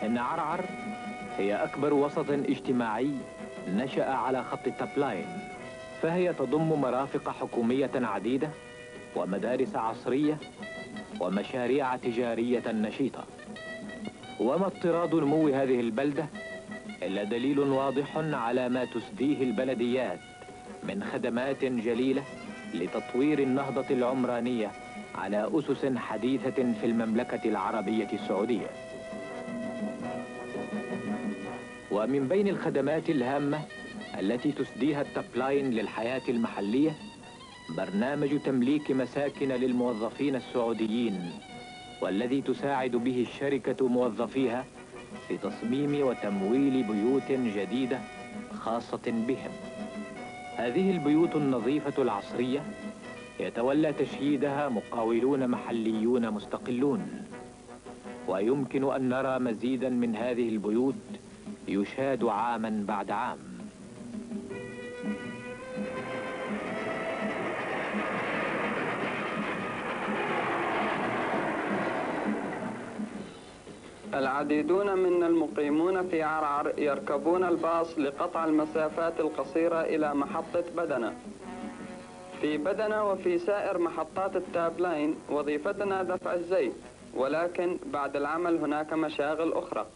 إن عرعر هي أكبر وسط اجتماعي نشأ على خط التابلاين، فهي تضم مرافق حكومية عديدة ومدارس عصرية ومشاريع تجارية نشيطة. وما اضطراد نمو هذه البلدة إلا دليل واضح على ما تسديه البلديات من خدمات جليلة لتطوير النهضة العمرانية على أسس حديثة في المملكة العربية السعودية. ومن بين الخدمات الهامة التي تسديها التابلاين للحياة المحلية برنامج تمليك مساكن للموظفين السعوديين، والذي تساعد به الشركة موظفيها في تصميم وتمويل بيوت جديدة خاصة بهم. هذه البيوت النظيفة العصرية يتولى تشييدها مقاولون محليون مستقلون، ويمكن أن نرى مزيدا من هذه البيوت يشاد عاما بعد عام. العديدون من المقيمون في عرعر يركبون الباص لقطع المسافات القصيرة إلى محطة بدنة. في بدنة وفي سائر محطات التابلاين وظيفتنا دفع الزيت، ولكن بعد العمل هناك مشاغل أخرى.